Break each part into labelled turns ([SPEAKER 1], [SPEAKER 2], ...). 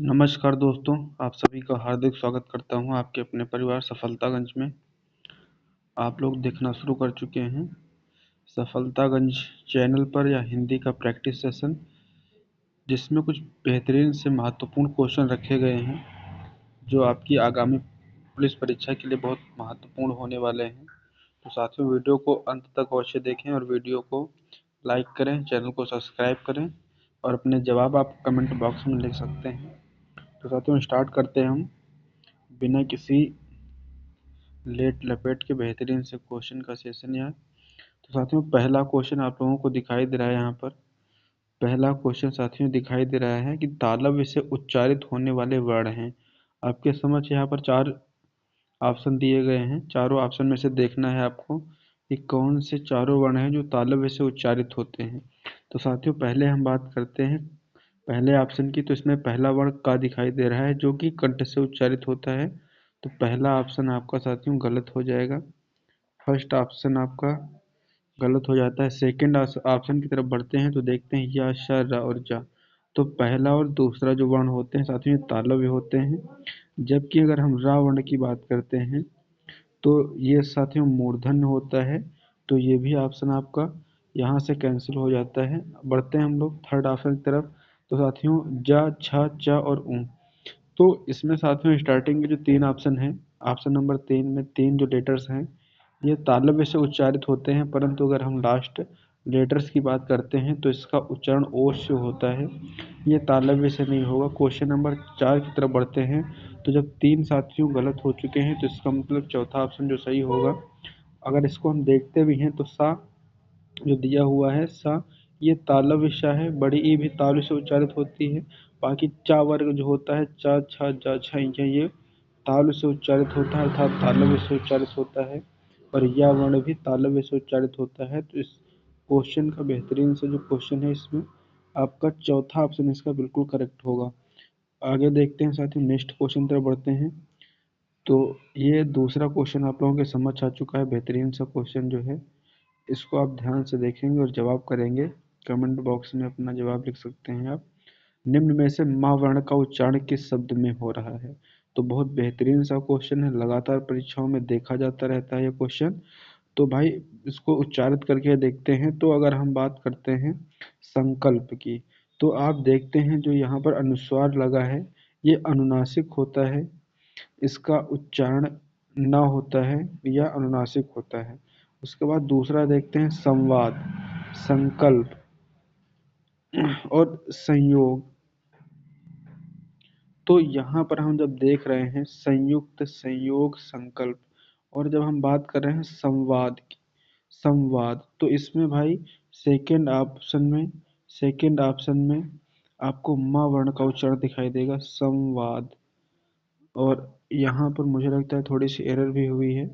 [SPEAKER 1] नमस्कार दोस्तों, आप सभी का हार्दिक स्वागत करता हूं आपके अपने परिवार सफलतागंज में। आप लोग देखना शुरू कर चुके हैं सफलतागंज चैनल पर या हिंदी का प्रैक्टिस सेशन, जिसमें कुछ बेहतरीन से महत्वपूर्ण क्वेश्चन रखे गए हैं जो आपकी आगामी पुलिस परीक्षा के लिए बहुत महत्वपूर्ण होने वाले हैं। तो साथियों, वीडियो को अंत तक अवश्य देखें और वीडियो को लाइक करें, चैनल को सब्सक्राइब करें और अपने जवाब आप कमेंट बॉक्स में लिख सकते हैं। तो साथियों, स्टार्ट करते हैं हम बिना किसी लेट लपेट के बेहतरीन से क्वेश्चन का सेशन यार। तो साथियों, पहला क्वेश्चन आप लोगों को दिखाई दे रहा है यहाँ पर। पहला क्वेश्चन साथियों दिखाई दे रहा है कि तालव्य से उच्चारित होने वाले वर्ण हैं। आपके समझ यहाँ पर चार ऑप्शन दिए गए हैं। चारों ऑप्शन में से देखना है आपको कि कौन से चारों वर्ण हैं जो तालव्य से उच्चारित होते हैं। तो साथियों, पहले हम बात करते हैं पहले ऑप्शन की। तो इसमें पहला वर्ण का दिखाई दे रहा है जो कि कंठ से उच्चारित होता है। तो पहला ऑप्शन आपका साथियों गलत हो जाएगा। फर्स्ट ऑप्शन आपका गलत हो जाता है। सेकंड ऑप्शन की तरफ बढ़ते हैं तो देखते हैं या, श, र और जा। तो पहला और दूसरा जो वर्ण होते हैं साथियों, ये तालव्य होते हैं। जबकि अगर हम रा वर्ण की बात करते हैं तो ये साथियों मूर्धन्य होता है। तो ये भी ऑप्शन आपका यहाँ से कैंसिल हो जाता है। बढ़ते हैं हम लोग थर्ड ऑप्शन की तरफ। तो साथियों जा, छ, च और ऊ। तो इसमें साथियों स्टार्टिंग के जो तीन ऑप्शन हैं, ऑप्शन नंबर 3 में तीन जो लेटर्स हैं ये तालव्य से उच्चारित होते हैं, परंतु अगर हम लास्ट लेटर्स की बात करते हैं तो इसका उच्चारण ओ से होता है। ये तालव्य से नहीं होगा। क्वेश्चन नंबर 4 की तरफ बढ़ते हैं। तो जब तीन साथियों गलत हो चुके हैं तो इसका मतलब चौथा ऑप्शन जो सही होगा, अगर इसको हम देखते भी हैं तो सा जो दिया हुआ है सा, ये तालव्य सा है। बड़ी ई भी तालव्य से उच्चारित होती है। बाकी चा वर्ग जो होता है चा, छा, जा, छा, ये तालव्य से उच्चारित होता है, अर्थात तालव्य से उच्चारित होता है। और या वर्ण भी तालव्य से उच्चारित होता है। तो इस क्वेश्चन का बेहतरीन से जो क्वेश्चन है इसमें आपका चौथा ऑप्शन इसका बिल्कुल करेक्ट होगा। आगे देखते हैं साथियों, नेक्स्ट क्वेश्चन तरफ बढ़ते हैं। तो ये दूसरा क्वेश्चन आप लोगों के समझ आ चुका है। बेहतरीन सा क्वेश्चन जो है इसको आप ध्यान से देखेंगे और जवाब करेंगे। कमेंट बॉक्स में अपना जवाब लिख सकते हैं आप। निम्न में से मा वर्ण का उच्चारण किस शब्द में हो रहा है? तो बहुत बेहतरीन सा क्वेश्चन है, लगातार परीक्षाओं में देखा जाता रहता है ये क्वेश्चन। तो भाई इसको उच्चारित करके देखते हैं। तो अगर हम बात करते हैं संकल्प की, तो आप देखते हैं जो यहाँ पर अनुस्वार लगा है ये अनुनासिक होता है, इसका उच्चारण न होता है या अनुनासिक होता है। उसके बाद दूसरा देखते हैं संवाद, संकल्प और संयोग। तो यहाँ पर हम जब देख रहे हैं संयुक्त, संयोग, संकल्प, और जब हम बात कर रहे हैं संवाद की, संवाद, तो इसमें भाई सेकंड ऑप्शन में आपको म वर्ण का उच्चारण दिखाई देगा, संवाद। और यहाँ पर मुझे लगता है थोड़ी सी एरर भी हुई है।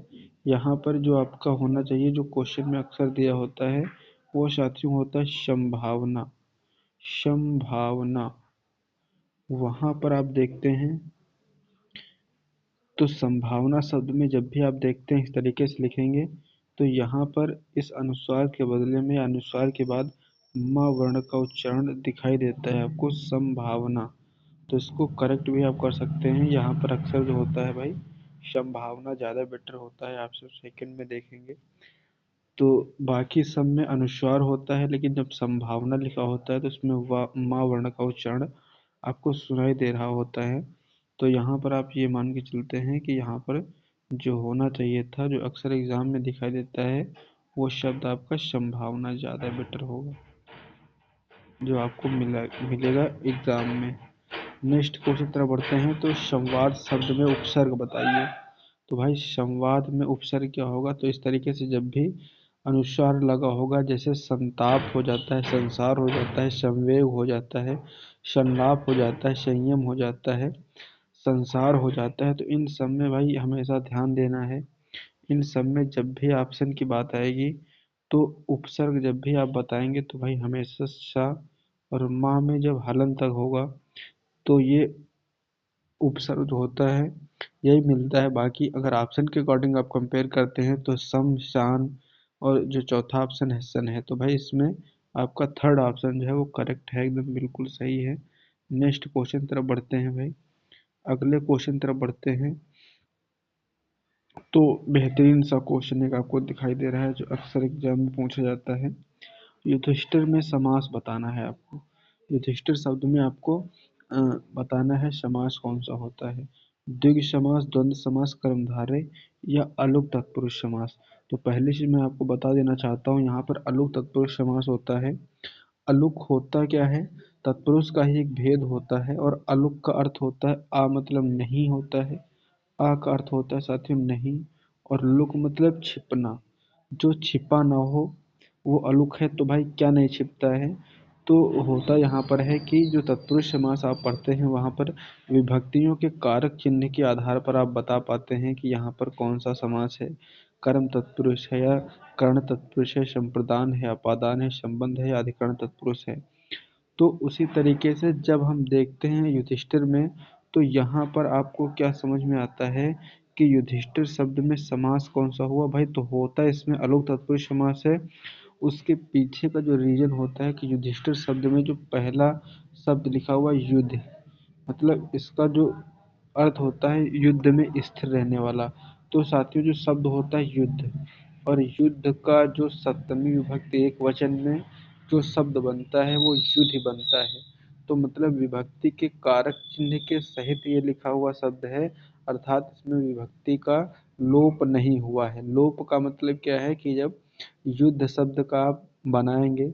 [SPEAKER 1] यहाँ पर जो आपका होना चाहिए, जो क्वेश्चन में अक्सर दिया होता है, वो साथियों होता है संभावना, संभावना। वहाँ पर आप देखते हैं तो संभावना शब्द में जब भी आप देखते हैं इस तरीके से लिखेंगे तो यहाँ पर इस अनुस्वार के बदले में अनुस्वार के बाद म वर्ण का उच्चारण दिखाई देता है आपको, संभावना। तो इसको करेक्ट भी आप कर सकते हैं। यहाँ पर अक्सर जो होता है भाई संभावना ज़्यादा बेटर होता है, आप सब सेकंड में देखेंगे। तो बाकी सब में अनुस्वार होता है, लेकिन जब संभावना लिखा होता है तो उसमें माँ वर्ण का उच्चारण आपको सुनाई दे रहा होता है। तो यहाँ पर आप ये मान के चलते हैं कि यहाँ पर जो होना चाहिए था, जो अक्सर एग्जाम में दिखाई देता है, वो शब्द आपका संभावना ज़्यादा बेटर होगा जो आपको मिलेगा एग्जाम में। नेक्स्ट क्वेश्चन तरफ बढ़ते हैं। तो संवाद शब्द में उपसर्ग बताइए। तो भाई संवाद में उपसर्ग क्या होगा? तो इस तरीके से जब भी अनुस्वार लगा होगा, जैसे संताप हो जाता है, संसार हो जाता है, संवेग हो जाता है, संलाप हो जाता है, संयम हो जाता है, संसार हो जाता है, तो इन सब में भाई हमेशा ध्यान देना है। इन सब में जब भी ऑप्शन की बात आएगी तो उपसर्ग जब भी आप बताएंगे तो भाई हमेशा सा और माँ में जब हलन तक होगा तो ये उपसर्ग जो होता है यही मिलता है। बाकी अगर ऑप्शन के अकॉर्डिंग आप कंपेयर करते हैं तो सम, शान और जो चौथा ऑप्शन है सन है। तो भाई इसमें आपका थर्ड ऑप्शन जो है वो करेक्ट है, एकदम बिल्कुल सही है। नेक्स्ट क्वेश्चन तरफ बढ़ते हैं भाई। अगले क्वेश्चन तरफ बढ़ते हैं। तो बेहतरीन सा क्वेश्चन एक आपको दिखाई दे रहा है जो अक्सर एग्जाम में पूछा जाता है। युधिष्ठिर में समास बताना है आपको। युधिष्ठिर शब्द में आपको बताना है समास कौन सा होता है। द्विगु समास, द्वंद्व समास, कर्मधारय या अलुक तत्पुरुष समास। तो पहली चीज मैं आपको बता देना चाहता हूँ, यहाँ पर अलुक तत्पुरुष समास होता है। अलुक होता क्या है? तत्पुरुष का ही एक भेद होता है, और अलुक का अर्थ होता है आ मतलब नहीं होता है। आ का अर्थ होता है साथियों नहीं, और लुक मतलब छिपना, जो छिपा ना हो वो अलुक है। तो भाई क्या नहीं छिपता है? तो होता यहाँ पर है कि जो तत्पुरुष समास आप पढ़ते हैं वहाँ पर विभक्तियों के कारक चिन्ह के आधार पर आप बता पाते हैं कि यहाँ पर कौन सा समास है। कर्म तत्पुरुष है या कर्ण तत्पुरुष है, संप्रदान है, अपादान है, संबंध है या अधिकरण तत्पुरुष है। तो उसी तरीके से जब हम देखते हैं युधिष्ठिर में, तो यहाँ पर आपको क्या समझ में आता है कि युधिष्ठिर शब्द में समास कौन सा हुआ भाई? तो होता है इसमें अलुक तत्पुरुष समास है। उसके पीछे का जो रीजन होता है कि युधिष्ठिर शब्द में जो पहला शब्द लिखा हुआ युद्ध, मतलब इसका जो अर्थ होता है युद्ध में स्थिर रहने वाला। तो साथियों जो शब्द होता है युद्ध, और युद्ध का जो सप्तमी विभक्ति एक वचन में जो शब्द बनता है वो युद्ध ही बनता है। तो मतलब विभक्ति के कारक चिन्ह के सहित ये लिखा हुआ शब्द है, अर्थात इसमें विभक्ति का लोप नहीं हुआ है। लोप का मतलब क्या है कि जब युद्ध शब्द का आप बनाएंगे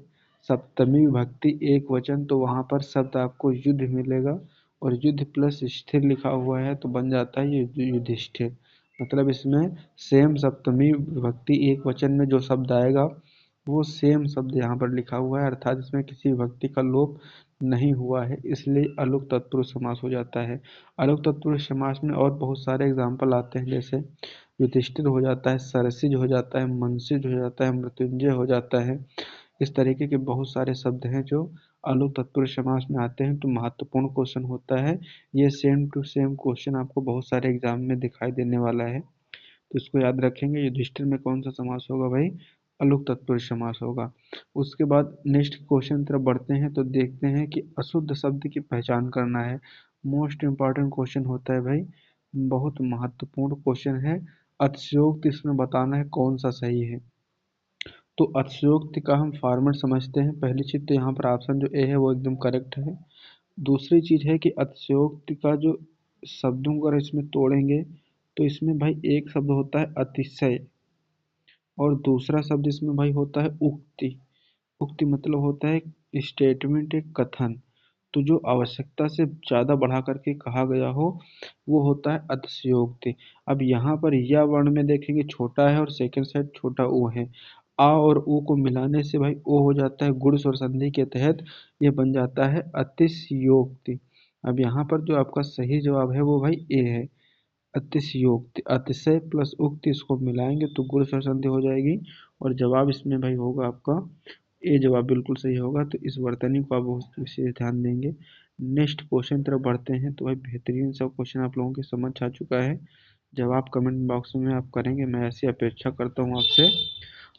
[SPEAKER 1] सप्तमी विभक्ति एक वचन, तो वहाँ पर शब्द आपको युद्ध मिलेगा, और युद्ध प्लस स्थिर लिखा हुआ है तो बन जाता है ये युधिष्ठिर। मतलब इसमें सेम सप्तमी विभक्ति एक वचन में जो शब्द आएगा वो सेम शब्द यहाँ पर लिखा हुआ है, अर्थात इसमें किसी विभक्ति का लोप नहीं हुआ है, इसलिए अलुक तत्पुरुष समास हो जाता है। अलुक तत्पुरुष समास में और बहुत सारे एग्जाम्पल आते हैं, जैसे युधिष्ठिर हो जाता है, सरसिज हो जाता है, मनसिज हो जाता है, मृत्युंजय हो जाता है। इस तरीके के बहुत सारे शब्द हैं जो अलुक तत्पुरुष समास में आते हैं। तो महत्वपूर्ण क्वेश्चन होता है ये, सेम टू सेम क्वेश्चन आपको बहुत सारे एग्जाम में दिखाई देने वाला है, तो इसको याद रखेंगे। युधिष्ठिर में कौन सा समास होगा भाई? अलुक तत्पुरुष समास होगा। उसके बाद नेक्स्ट क्वेश्चन तरफ बढ़ते हैं, तो देखते हैं कि अशुद्ध शब्द की पहचान करना है। मोस्ट इम्पॉर्टेंट क्वेश्चन होता है भाई, बहुत महत्वपूर्ण क्वेश्चन है। अतिशयोक्ति इसमें बताना है कौन सा सही है। तो अतिशयोक्ति का हम फॉर्मेट समझते हैं। पहली चीज तो यहाँ पर ऑप्शन जो ए है वो एकदम करेक्ट है। दूसरी चीज है कि अतिशयोक्ति का जो शब्दों को अगर इसमें तोड़ेंगे तो इसमें भाई एक शब्द होता है अतिशय, और दूसरा शब्द इसमें भाई होता है उक्ति। उक्ति मतलब होता है स्टेटमेंट, एक कथन। तो जो आवश्यकता से ज़्यादा बढ़ा करके कहा गया हो वो होता है अतिशयोक्ति। अब यहाँ पर या वर्ण में देखेंगे छोटा है और सेकंड साइड छोटा ओ है। आ और ऊ को मिलाने से भाई ओ हो जाता है, गुण स्वर संधि के तहत ये बन जाता है अतिशयोक्ति। अब यहाँ पर जो आपका सही जवाब है वो भाई ए है, अतिशयोक्ति। अतिशय प्लस उक्ति इसको मिलाएंगे तो गुण स्वर संधि हो जाएगी, और जवाब इसमें भाई होगा आपका ए, जवाब बिल्कुल सही होगा। तो इस वर्तनी को आप बहुत विशेष ध्यान देंगे। नेक्स्ट क्वेश्चन तरफ बढ़ते हैं, तो भाई बेहतरीन सा क्वेश्चन आप लोगों की समझ आ चुका है। जवाब कमेंट बॉक्स में आप करेंगे, मैं ऐसी अपेक्षा करता हूँ आपसे।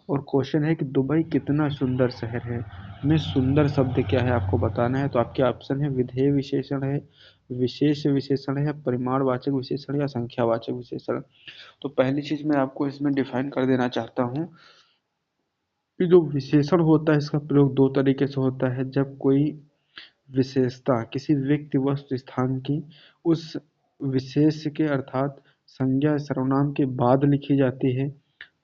[SPEAKER 1] और क्वेश्चन है कि दुबई कितना सुंदर शहर है। में सुंदर शब्द क्या है आपको बताना है। तो आपके ऑप्शन है विधेय विशेषण है, विशेष विशेषण है, परिमाणवाचक विशेषण या संख्यावाचक विशेषण। तो पहली चीज मैं आपको इसमें डिफाइन कर देना चाहता हूँ कि जो विशेषण होता है इसका प्रयोग दो तरीके से होता है। जब कोई विशेषता किसी व्यक्ति वस्तु स्थान की उस विशेष के अर्थात संज्ञा सर्वनाम के बाद लिखी जाती है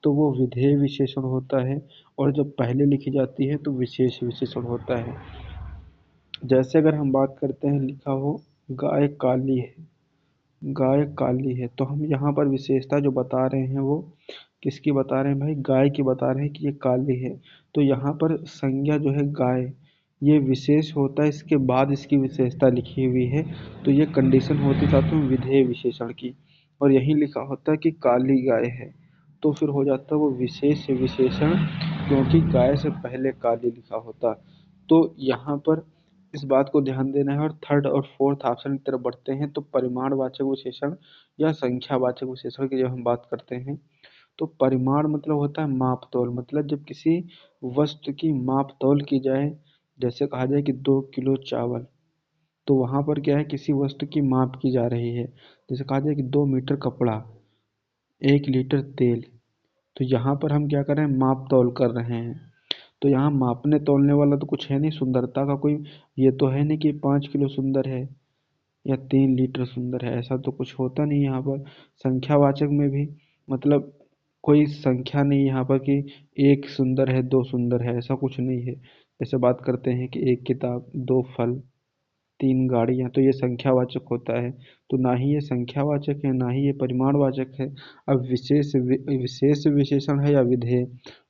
[SPEAKER 1] तो वो विधेय विशेषण होता है, और जब पहले लिखी जाती है तो विशेष विशेषण होता है। जैसे अगर हम बात करते हैं, लिखा हो गाय काली है, गाय काली है, तो हम यहाँ पर विशेषता जो बता रहे हैं वो किसकी बता रहे हैं भाई? गाय की बता रहे हैं कि ये काली है। तो यहाँ पर संज्ञा जो है गाय, ये विशेष होता है, इसके बाद इसकी विशेषता लिखी हुई है, तो ये कंडीशन होती साथियों विधेय विशेषण की। और यही लिखा होता है कि काली गाय है, तो फिर हो जाता है वो विशेष विशेषण, क्योंकि गाय से पहले काली लिखा होता। तो यहाँ पर इस बात को ध्यान देना है। और थर्ड और फोर्थ ऑप्शन की तरफ बढ़ते हैं, तो परिमाणवाचक विशेषण या संख्यावाचक विशेषण की जब हम बात करते हैं, तो परिमाण मतलब होता है माप तोल, मतलब जब किसी वस्तु की माप तोल की जाए, जैसे कहा जाए कि 2 किलो चावल, तो वहाँ पर क्या है, किसी वस्तु की माप की जा रही है। जैसे कहा जाए कि 2 मीटर कपड़ा, 1 लीटर तेल। तो यहाँ पर हम क्या कर रहे हैं, माप तौल कर रहे हैं। तो यहाँ मापने तौलने वाला तो कुछ है नहीं, सुंदरता का कोई ये तो है नहीं कि 5 किलो सुंदर है या 3 लीटर सुंदर है, ऐसा तो कुछ होता नहीं यहाँ पर। संख्यावाचक में भी मतलब कोई संख्या नहीं यहाँ पर कि एक सुंदर है, दो सुंदर है, ऐसा कुछ नहीं है। जैसे बात करते हैं कि एक किताब, दो फल, 3 गाड़ियाँ, तो ये संख्यावाचक होता है। तो ना ही ये संख्यावाचक है, ना ही ये परिमाणवाचक है। अब विशेष विशेषण है या विधेय,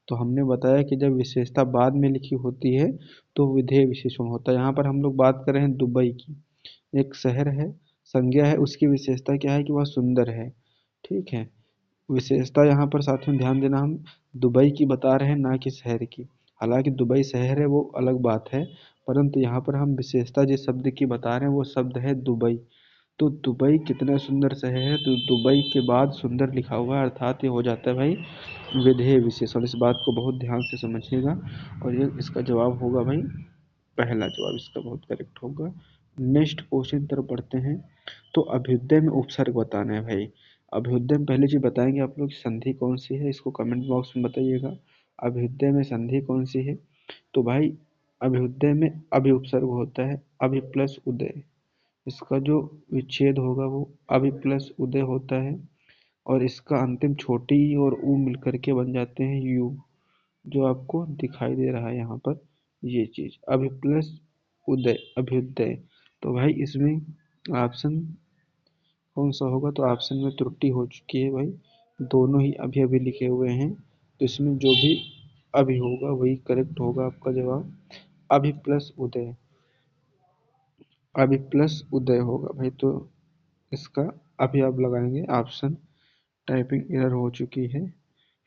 [SPEAKER 1] तो हमने बताया कि जब विशेषता बाद में लिखी होती है तो विधेय विशेषण होता है। यहाँ पर हम लोग बात कर रहे हैं दुबई की, एक शहर है, संज्ञा है, उसकी विशेषता क्या है कि वह सुंदर है। ठीक है, विशेषता यहाँ पर साथियों ध्यान देना, हम दुबई की बता रहे हैं ना कि शहर की। हालांकि दुबई शहर है वो अलग बात है, परंतु यहाँ पर हम विशेषता जिस शब्द की बता रहे हैं वो शब्द है दुबई। तो दुबई कितना सुंदर शहर है, तो दुबई के बाद सुंदर लिखा हुआ है, अर्थात ये हो जाता है भाई विधेय विशेषण। इस बात को बहुत ध्यान से समझिएगा। और ये इसका जवाब होगा भाई, पहला जवाब इसका बहुत करेक्ट होगा। नेक्स्ट क्वेश्चन की तरफ बढ़ते हैं। तो अभ्युदय में उपसर्ग बताना है भाई। अभ्युदय में पहले चीज बताएंगे आप लोग, संधि कौन सी है, इसको कमेंट बॉक्स में बताइएगा। अभ्युदय में संधि कौन सी है? तो भाई अभ्युदय में अभि उपसर्ग होता है, अभि प्लस उदय। इसका जो विच्छेद होगा वो अभि प्लस उदय होता है। और इसका अंतिम छोटी ई और ऊ मिलकर के बन जाते हैं यू, जो आपको दिखाई दे रहा है यहाँ पर, ये चीज अभि प्लस उदय, अभ्युदय। तो भाई इसमें ऑप्शन कौन सा होगा? तो ऑप्शन में त्रुटि हो चुकी है भाई, दोनों ही अभी अभी लिखे हुए हैं। तो इसमें जो भी अभी होगा वही करेक्ट होगा आपका जवाब, अभी प्लस उदय, अभी प्लस उदय होगा भाई। तो इसका अभी आप लगाएंगे ऑप्शन, टाइपिंग एरर हो चुकी है।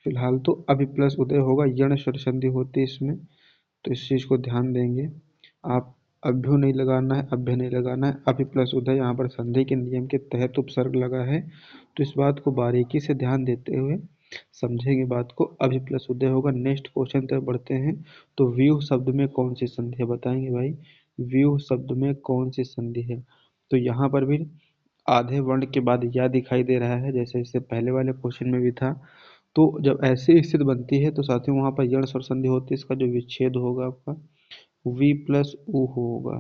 [SPEAKER 1] फिलहाल तो अभी प्लस उदय होगा, यण स्वर संधि होती है इसमें, तो इस चीज़ को ध्यान देंगे आप। अभ्यु नहीं लगाना है, अभ्य नहीं लगाना है, अभि प्लस उदय यहाँ पर संधि के नियम के तहत उपसर्ग लगा है। तो इस बात को बारीकी से ध्यान देते हुए समझेंगे बात को, अभि प्लस उदय होगा। नेक्स्ट क्वेश्चन तक बढ़ते हैं। तो व्यूह शब्द में कौन सी संधि है, बताएंगे भाई। व्यूह शब्द में कौन सी संधि है? तो यहाँ पर भी आधे वर्ण के बाद या दिखाई दे रहा है, जैसे इससे पहले वाले क्वेश्चन में भी था। तो जब ऐसी स्थिति बनती है तो साथियों वहां पर यण स्वर संधि होती है, इसका जो विच्छेद होगा आपका वी प्लस ऊ होगा।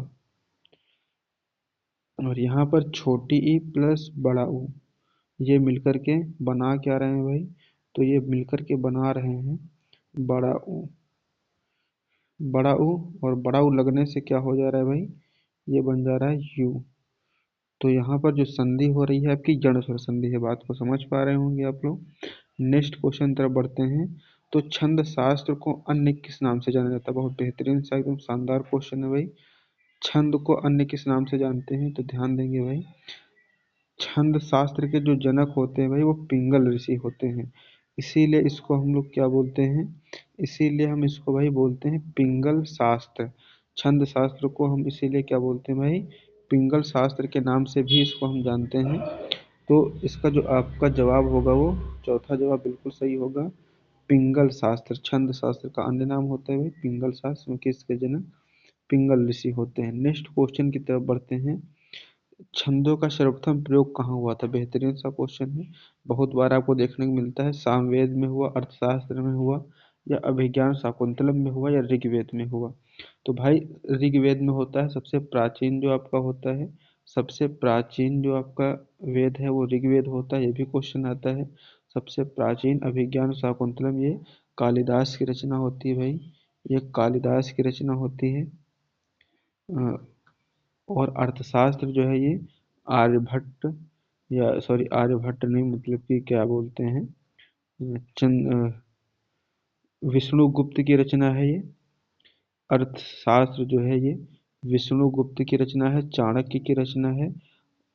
[SPEAKER 1] और यहाँ पर छोटी ई प्लस बड़ा ऊ, ये मिलकर के बना क्या रहे हैं भाई? तो ये मिलकर के बना रहे हैं बड़ा ऊ, बड़ा ऊ। और बड़ा ऊ लगने से क्या हो जा रहा है भाई? ये बन जा रहा है यू। तो यहाँ पर जो संधि हो रही है आपकी जड़ स्वर संधि है, बात को समझ पा रहे होंगे आप लोग। नेक्स्ट क्वेश्चन तरफ बढ़ते हैं। तो छंद शास्त्र को अन्य किस नाम से जाना जाता है? बहुत बेहतरीन सा एकदम शानदार क्वेश्चन है भाई। छंद को अन्य किस नाम से जानते हैं? तो ध्यान देंगे भाई, छंद शास्त्र के जो जनक होते हैं भाई वो पिंगल ऋषि होते हैं, इसीलिए इसको हम लोग क्या बोलते हैं? इसीलिए हम इसको भाई बोलते हैं पिंगल शास्त्र। छंद शास्त्र को हम इसीलिए क्या बोलते हैं भाई? पिंगल शास्त्र के नाम से भी इसको हम जानते हैं। तो इसका जो आपका जवाब होगा वो चौथा जवाब बिल्कुल सही होगा, पिंगल शास्त्र। छंद शास्त्र का अन्य नाम होता है भाई पिंगल शास्त्र, क्योंकि इसके जनक पिंगल ऋषि होते हैं। नेक्स्ट क्वेश्चन की तरफ बढ़ते हैं। छंदों का सर्वप्रथम प्रयोग कहाँ हुआ था? बेहतरीन सा क्वेश्चन है, बहुत बार आपको देखने को मिलता है। सामवेद में हुआ, अर्थशास्त्र में हुआ, या अभिज्ञान शाकुंतलम में हुआ, या ऋग्वेद में हुआ? तो भाई ऋग्वेद में होता है, सबसे प्राचीन जो आपका होता है, सबसे प्राचीन जो आपका वेद है वो ऋग्वेद होता है, ये भी क्वेश्चन आता है। सबसे प्राचीन अभिज्ञान शाकुंतलम ये कालिदास की रचना होती है भाई, ये कालिदास की रचना होती है। और अर्थशास्त्र जो है ये आर्यभट्ट, या सॉरी आर्यभट्ट नहीं, मतलब कि क्या बोलते हैं, चंद विष्णुगुप्त की रचना है ये। अर्थशास्त्र जो है ये विष्णुगुप्त की रचना है, चाणक्य की रचना है,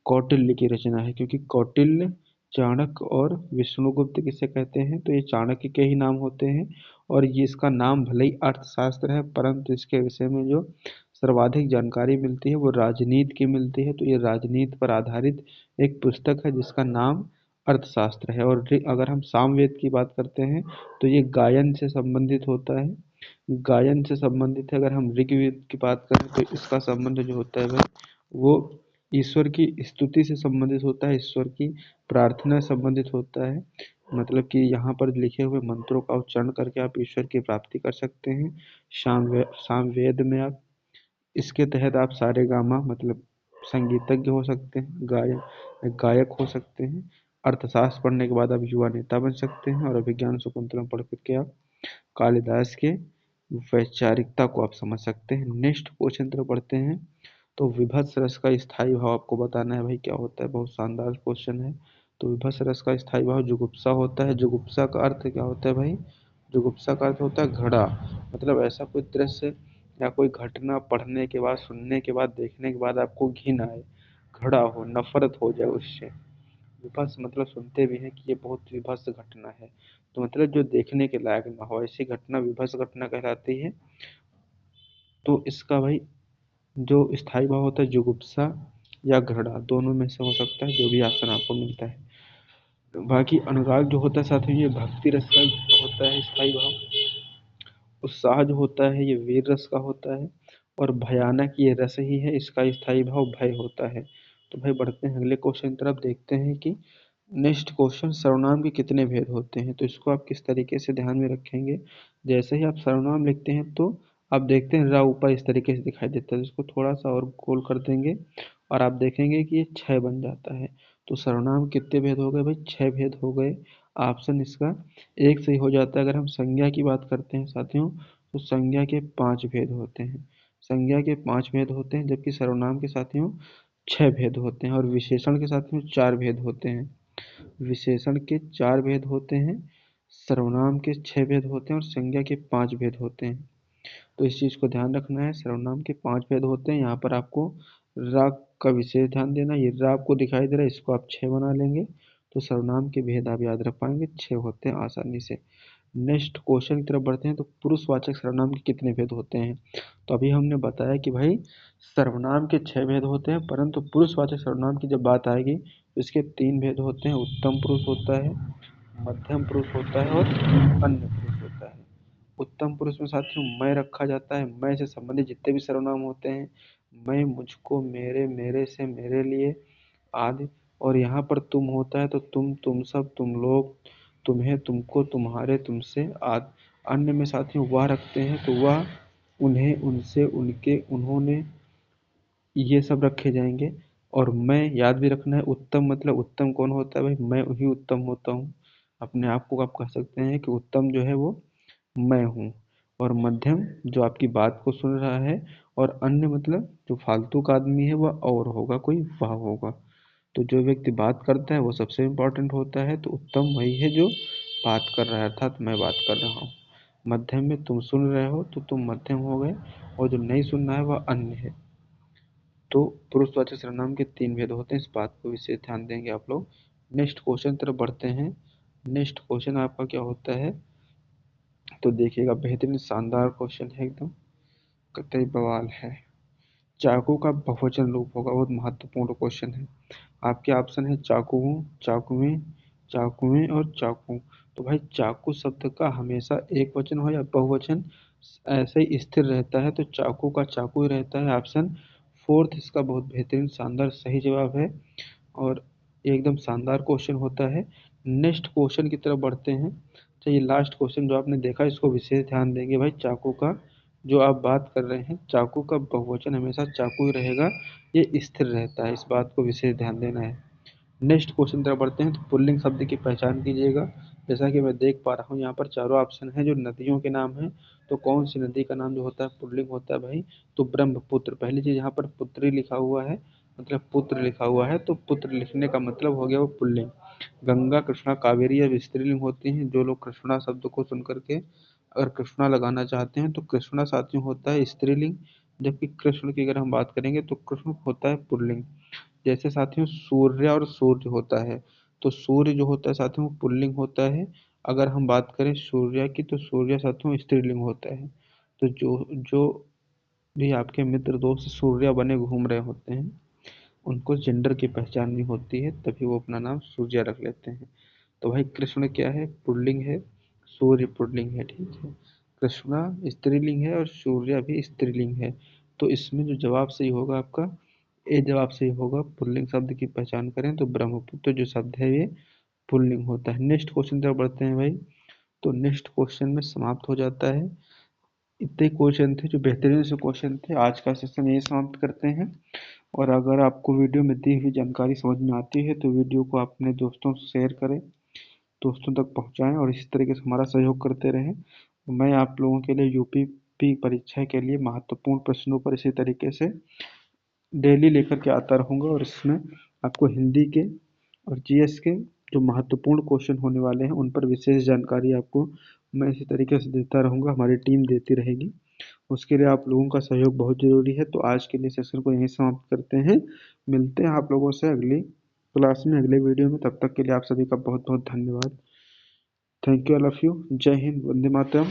[SPEAKER 1] कौटिल्य की रचना है। क्योंकि कौटिल्य, चाणक्य और विष्णुगुप्त किसे कहते हैं? तो ये चाणक्य के ही नाम होते हैं। और ये इसका नाम भले ही अर्थशास्त्र है, परंतु इसके विषय में जो सर्वाधिक जानकारी मिलती है वो राजनीति की मिलती है। तो ये राजनीति पर आधारित एक पुस्तक है जिसका नाम अर्थशास्त्र है। और अगर हम सामवेद की बात करते हैं तो ये गायन से संबंधित होता है, गायन से संबंधित है। अगर हम ऋग्वेद की बात करें तो इसका संबंध जो होता है भाई वो ईश्वर की स्तुति से संबंधित होता है, ईश्वर की प्रार्थना से संबंधित होता है। मतलब कि यहाँ पर लिखे हुए मंत्रों का उच्चारण करके आप ईश्वर की प्राप्ति कर सकते हैं। सामवेद में आप इसके तहत आप सारेगामा मतलब संगीतज्ञ हो सकते हैं, गायक गायक हो सकते हैं। अर्थशास्त्र पढ़ने के बाद आप युवा नेता बन सकते हैं, और अभिज्ञान शाकुंतलम पढ़ करके आप कालिदास के वैचारिकता को आप समझ सकते हैं। नेक्स्ट क्वेश्चन तरफ बढ़ते हैं। तो विभत्स रस का स्थायी भाव आपको बताना है भाई क्या होता है, बहुत शानदार क्वेश्चन है। तो विभत्स रस का स्थायी भाव जुगुप्सा होता है। जुगुप्सा का अर्थ क्या होता है भाई? जुगुप्सा का अर्थ होता है घृणा, मतलब ऐसा कोई दृश्य या कोई घटना पढ़ने के बाद, सुनने के बाद, देखने के बाद आपको घिन आए, घृणा हो, नफरत हो जाए उससे। विभत्स मतलब सुनते भी हैं कि ये बहुत विभत्स घटना है, तो मतलब जो देखने के लायक ना हो, ऐसी घटना विभत्स घटना कहलाती है। तो इसका भाई जो स्थायी भाव होता है जुगुप्सा या घृणा, दोनों में से हो सकता है, जो भी ऑप्शन आपको मिलता है। बाकी अनुराग जो होता है साथियों, ये भक्ति रस का होता है स्थायी भाव। उत्साह जो होता है ये वीर रस का होता है। और भयानक ये रस ही है, इसका स्थायी भाव भय होता है। तो भाई बढ़ते हैं अगले क्वेश्चन की तरफ, देखते हैं कि नेक्स्ट क्वेश्चन, सर्वनाम के कितने भेद होते हैं। तो इसको आप किस तरीके से ध्यान में रखेंगे। जैसे ही आप सर्वनाम लिखते हैं तो आप देखते हैं रा ऊपर इस तरीके से दिखाई देता है, इसको थोड़ा सा और गोल कर देंगे और आप देखेंगे कि ये 6 बन जाता है। तो सर्वनाम कितने भेद हो गए भाई? 6 भेद हो गए। ऑप्शन इसका एक सही हो जाता है। अगर हम संज्ञा की बात करते हैं साथियों, तो संज्ञा के 5 भेद होते हैं। संज्ञा के 5 भेद होते हैं, जबकि सर्वनाम के साथियों 6 भेद होते हैं। और विशेषण के साथियों 4 भेद होते हैं। विशेषण के 4 भेद होते हैं, सर्वनाम के 6 भेद होते हैं, और संज्ञा के 5 भेद होते हैं। तो इस चीज़ को ध्यान रखना है, सर्वनाम के 5 भेद होते हैं। यहाँ पर आपको राग का विशेष ध्यान देना, ये रा आपको दिखाई दे रहा है, इसको आप 6 बना लेंगे तो सर्वनाम के भेद आप याद रख पाएंगे, 6 होते हैं आसानी से। नेक्स्ट क्वेश्चन की तरफ बढ़ते हैं। तो पुरुषवाचक सर्वनाम के कितने भेद होते हैं। तो अभी हमने बताया कि भाई सर्वनाम के 6 भेद होते हैं, परंतु पुरुषवाचक सर्वनाम की जब बात आएगी तो इसके 3 भेद होते हैं। उत्तम पुरुष होता है, मध्यम पुरुष होता है, और अन्य पुरुष होता है। उत्तम पुरुष में साथियों मैं रखा जाता है। मैं से संबंधित जितने भी सर्वनाम होते हैं, मैं, मुझको, मेरे, मेरे से, मेरे लिए आदि। और यहाँ पर तुम होता है तो तुम सब, तुम लोग, तुम्हें, तुमको, तुम्हारे, तुमसे आदि। अन्य में साथियों वह रखते हैं तो वह, उन्हें, उनसे, उनके, उन्होंने, ये सब रखे जाएंगे। और मैं याद भी रखना है। उत्तम मतलब उत्तम कौन होता है भाई? मैं ही उत्तम होता हूँ। अपने आप को आप कह सकते हैं कि उत्तम जो है वो मैं हूँ। और मध्यम जो आपकी बात को सुन रहा है। और अन्य मतलब जो फालतू का आदमी है वह और होगा, कोई वह होगा। तो जो व्यक्ति बात करता है वो सबसे इम्पोर्टेंट होता है। तो उत्तम वही है जो बात कर रहा है, अर्थात मैं बात कर रहा हूँ। मध्यम में तुम सुन रहे हो तो तुम मध्यम हो गए, और जो नहीं सुन रहा है वह अन्य है। तो पुरुषवाचक सर्वनाम के 3 भेद होते हैं, इस बात को विशेष ध्यान देंगे आप लोग। नेक्स्ट क्वेश्चन तरफ बढ़ते हैं। नेक्स्ट क्वेश्चन आपका क्या होता है, तो देखिएगा बेहतरीन शानदार क्वेश्चन है एकदम, कतई बवाल है। चाकू का बहुवचन रूप होगा, बहुत महत्वपूर्ण क्वेश्चन है। आपके ऑप्शन है चाकू, चाकुएं, चाकुएं और चाकू। तो भाई चाकू शब्द का हमेशा एक वचन हो या बहुवचन ऐसे ही स्थिर रहता है, तो चाकू का चाकू ही रहता है। ऑप्शन फोर्थ इसका बहुत बेहतरीन शानदार सही जवाब है, और एकदम शानदार क्वेश्चन होता है। नेक्स्ट क्वेश्चन की तरफ बढ़ते हैं। तो ये लास्ट क्वेश्चन जो आपने देखा इसको विशेष ध्यान देंगे भाई। चाकू का जो आप बात कर रहे हैं, चाकू का बहुवचन हमेशा चाकू ही रहेगा, ये स्थिर रहता है, इस बात को विशेष ध्यान देना है। नेक्स्ट क्वेश्चन तरफ बढ़ते हैं। तो पुल्लिंग शब्द की पहचान कीजिएगा। जैसा कि मैं देख पा रहा हूँ यहाँ पर चारों ऑप्शन हैं जो नदियों के नाम हैं, तो कौन सी नदी का नाम जो होता है पुल्लिंग होता है भाई? तो ब्रह्मपुत्र। पहली चीज यहाँ पर पुत्री लिखा हुआ है, मतलब पुत्र लिखा हुआ है, तो पुत्र लिखने का मतलब हो गया वो पुल्लिंग। गंगा, कृष्णा, कावेरी अब स्त्रीलिंग होती हैं। जो लोग कृष्णा शब्द को सुन करके अगर कृष्णा लगाना चाहते हैं तो कृष्णा साथियों होता है स्त्रीलिंग, जबकि कृष्ण की अगर हम बात करेंगे तो कृष्ण होता है पुल्लिंग। जैसे साथियों सूर्य और सूर्य होता है, तो सूर्य जो होता है साथियों वो पुल्लिंग होता है। अगर हम बात करें सूर्य की तो सूर्य साथियों स्त्रीलिंग होता है। तो जो जो भी आपके मित्र दोस्त सूर्या बने घूम रहे होते हैं, उनको जेंडर की पहचान नहीं होती है, तभी वो अपना नाम सूर्या रख लेते हैं। तो भाई कृष्ण क्या है? पुल्लिंग है, सूर्य पुल्लिंग है, ठीक है। कृष्णा स्त्रीलिंग है और सूर्या भी स्त्रीलिंग है। तो इसमें जो जवाब सही होगा आपका ए जवाब सही होगा। पुल्लिंग शब्द की पहचान करें तो ब्रह्मपुत्र जो शब्द है ये पुल्लिंग होता है। नेक्स्ट क्वेश्चन जब बढ़ते हैं भाई, तो नेक्स्ट क्वेश्चन में समाप्त हो जाता है। इतने क्वेश्चन थे जो बेहतरीन से क्वेश्चन थे। आज का सेशन यही समाप्त करते हैं। और अगर आपको वीडियो में दी हुई जानकारी समझ में आती है तो वीडियो को अपने दोस्तों से शेयर करें, दोस्तों तक पहुंचाएं और इसी तरीके से हमारा सहयोग करते रहें। मैं आप लोगों के लिए यूपी परीक्षा के लिए महत्वपूर्ण प्रश्नों पर इसी तरीके से डेली लेकर के आता रहूँगा और इसमें आपको हिंदी के और जीएस के जो महत्वपूर्ण क्वेश्चन होने वाले हैं उन पर विशेष जानकारी आपको मैं इसी तरीके से देता रहूँगा, हमारी टीम देती रहेगी। उसके लिए आप लोगों का सहयोग बहुत ज़रूरी है। तो आज के लिए सेशन को यहीं समाप्त करते हैं। मिलते हैं आप लोगों से अगली क्लास में, अगले वीडियो में। तब तक के लिए आप सभी का बहुत बहुत धन्यवाद। Thank you, all of you. जय हिंद, वंदे मातरम।